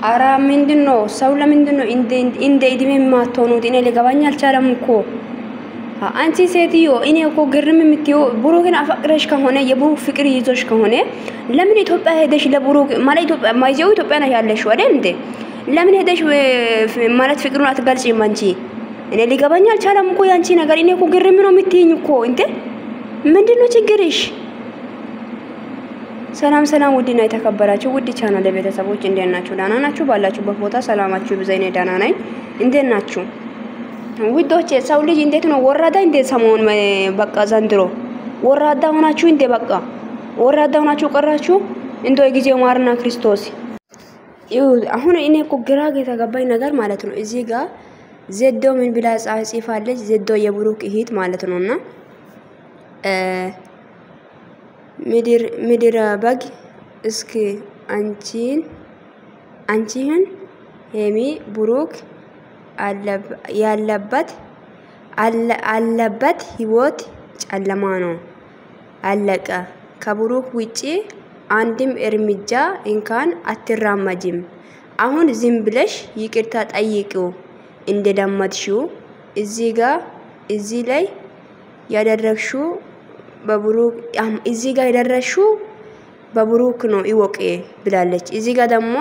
አራ ምንድነው ሰው ለምንድነው እንደ እድሜ ማተውኑት እኔ ሊገባኝ አልቻለም እኮ አንቺ ሴትዮ እኔ እኮ ግርም የምትዩ ብሩክን አፈቅረሽ ከሆነ የብሩክ ፍቅር ይዞሽ ከሆነ ለምን ኢትዮጵያ ሄደሽ ለብሩክ ማለት ኢትዮጵያ ማይዘው ኢትዮጵያ ነው ያለሽው አይደል እንዴ ለምን ሄደሽ ማለት ፍቅሩን አትገልጪም አንቺ እኔ ሊገባኝ አልቻለም እኮ ያንቺ ነገር እኔ እኮ ግርም ነው የምትይኝ እኮ እንዴ ምንድነው ችግርሽ ሰላም ሰላም ውድና የተከበራችሁ ውድ ቻናል ቤተሰቦች እንዴት ናችሁ ዳና ናችሁ ባላችሁበት ቦታ ሰላማችሁ ይብዛኔ ዳና ነኝ እንዴት ናችሁ ውዶቼ ሰው ልጅ እንዴት ነው ወራዳ እንዴት ሰሞን በቃ ዘንድሮ ወራዳ ሆናችሁ እንዴ በቃ ወራዳ ሆናችሁ ቀራችሁ እንዶ የጊዜው ማርና ክርስቶስ አሁን እኔ እኮ ግራ የተገባኝ ነገር ማለት ነው እዚህ ጋር ዘዶ ምን ብላ ጽፋለች ዘዶ የብሩክ እህት ማለት ነውና ምድር በግ እስኪ አንቺን ሄሚ ብሩክ አለበት ህይወት ጨለማ ነው አለቀ ከብሩክ ውጪ አንድም እርምጃ እንኳን አትራመጂም አሁን ዝም ብለሽ ይቅርታ ጠይቂው እንደደመጥሽው እዚህ ላይ ያደረግሽው በብሩክ እዚህ ጋር ያደረግሽው በብሩክ ነው ይወቄ ብላለች እዚህ ጋር ደግሞ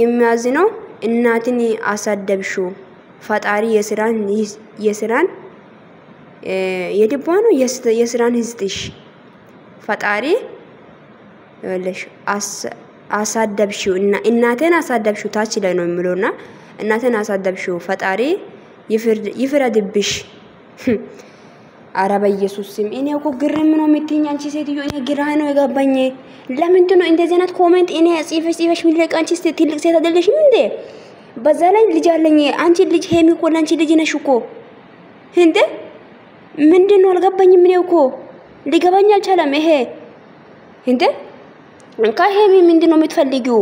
የሚያዝነው እናትን አሳደብሽው ፈጣሪ የስራን የድባኑ የስራን ህዝጥሽ ፈጣሪ ወለሽ አሳደብሽው እናቴን አሳደብሽው ታች ላይ ነው የሚሉና እናቴን አሳደብሽው ፈጣሪ ይፍረድብሽ አረባ ኢየሱስ ስም እኔ እኮ ግርም ነው የምትይኝ አንቺ ሴትዮ እኔ ግራ ነው የገባኝ ለምንድን ነው እንደዚህ አይነት ኮሜንት እኔ ጽፈሽ ሚለቅ አንቺ ትልቅ ሴት አይደለሽም እንዴ በዛ ላይ ልጅ አለኝ አንቺ ልጅ ሄሚ እኮ አንቺ ልጅ ነሽ እኮ እንዴ ምንድነው አልገባኝም እኔ እኮ ሊገባኝ አልቻለም ይሄ እንዴ ከሄሚ ምንድነው የምትፈልጊው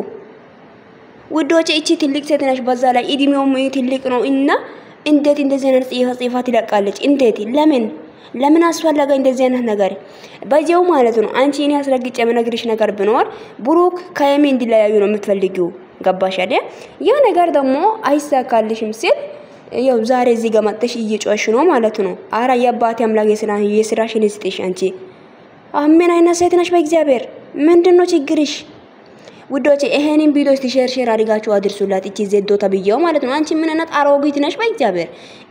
ውዶቼ እቺ ትልቅ ሴት ነሽ በዛ ላይ እድሜው ትልቅ ነው እና እንዴት እንደዚህ አይነት ጽፋት ይለቃለች እንዴት ለምን አስፈለገ እንደዚህ አይነት ነገር በዚያው ማለት ነው አንቺ እኔ አስረግጬ የምነግርሽ ነገር ቢኖር ብሩክ ከሄሚ እንዲለያዩ ነው የምትፈልጊው ገባሽ አይደል ያ ነገር ደግሞ አይሳካልሽም ሲል ያው ዛሬ እዚህ ጋር መጥተሽ እየጮሽ ነው ማለት ነው አራ የአባቴ አምላክ የስራሽን ይስጥሽ አንቺ አሜን አይነት ሴት ነሽ በእግዚአብሔር ምንድነው ችግርሽ ውዶቼ ይሄንን ቪዲዮ ሼር አድርጋችሁ አድርሱላት እቺ ዘዶ ተብየው ማለት ነው አንቺ ምን አይነት አሮጊት ነሽ በእግዚአብሔር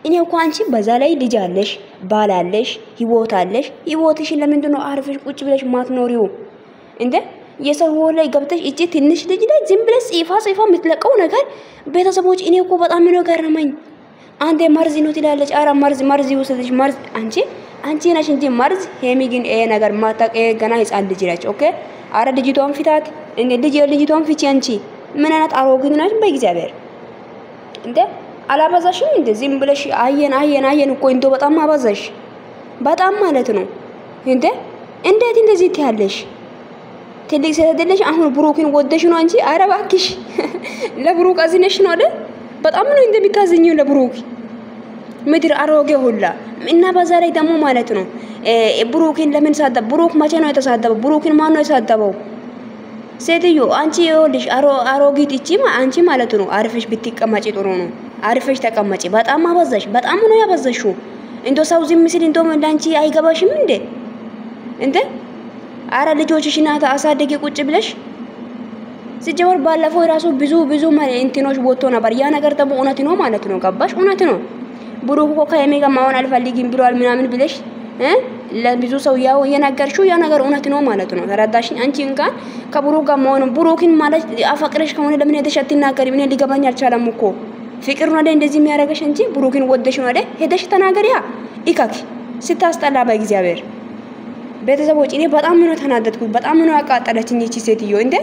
እኔ እኮ አንቺ በዛ ላይ ልጅ አለሽ ባል አለሽ ህይወት አለሽ ህይወትሽን ለምንድነው አርፈሽ ቁጭ ብለሽ ማትኖሪው እንዴ የሰው ላይ ገብተሽ እቺ ትንሽ ልጅ ላይ ዝም ብለሽ ጽፋ የምትለቀው ነገር ቤተሰቦች እኔ እኮ በጣም ነው ገረመኝ አንዴ መርዝ ነው ትላለች አራ መርዝ ይወሰድሽ መርዝ አንቺ ነሽ እንጂ መርዝ ሄሚ ግን ይሄ ነገር ማታቀ ገና ህፃን ልጅ ነች ኦኬ አረ ልጅቷን ፊታት እንዴ ልጅቷን ፊቺ አንቺ ምን አይነት አሮጊት ነሽ በእግዚአብሔር እንዴ አላባዛሽም እንዴ ዝም ብለሽ አየን እኮ እንዶ በጣም አባዛሽ በጣም ማለት ነው እንዴ እንዴት እንደዚህ ትያለሽ ትልቅ ሴት አይደለሽ አሁን ብሩክን ወደሽ ነው አንቺ አረ ባክሽ ለብሩክ አዝነሽ ነው አይደል በጣም ነው እንደምታዝኚው ለብሩክ ምድር አሮጌ ሁላ እና በዛ ላይ ደግሞ ማለት ነው ብሩክን ለምን ሳደብ ብሩክ መቼ ነው የተሳደበው ብሩክን ማን ነው የሳደበው ሴትዮ አንቺ ይኸውልሽ አሮጊት እቺ አንቺ ማለት ነው አርፈሽ ብትቀመጪ ጥሩ ነው አርፈሽ ተቀመጪ በጣም አበዛሽ በጣም ነው ያበዛሽው እንዶ ሰው ዝም ሲል እንዶ ለአንቺ አይገባሽም እንዴ አረ ልጆችሽና አሳደጊ ቁጭ ብለሽ ሲጀመር ባለፈው ራሱ ብዙ እንትኖች ወጥቶ ነበር ያ ነገር ደግሞ እውነት ነው ማለት ነው ገባሽ እውነት ነው ብሩክ እኮ ከሄሚ ጋር ማሆን አልፈልግም ብሏል ምናምን ብለሽ ለብዙ ሰው ያው የነገርሽው ያ ነገር እውነት ነው ማለት ነው ተረዳሽኝ አንቺ እንኳን ከብሩክ ጋር ማሆን ብሩክን ማለት አፈቅረሽ ከሆነ ለምን ሄደሽ አትናገሪ ምን ሊገባኝ አልቻለም እኮ ፍቅር ነው አይደል እንደዚህ የሚያረጋሽ እንጂ ብሩክን ወደሽ ነው አይደል ሄደሽ ተናገሪያ ኢካክ ስታስጠላ በእግዚአብሔር ቤተሰቦች እኔ በጣም ነው ተናደድኩት በጣም ነው ያቃጠለችኝ እቺ ሴትዮ እንዴ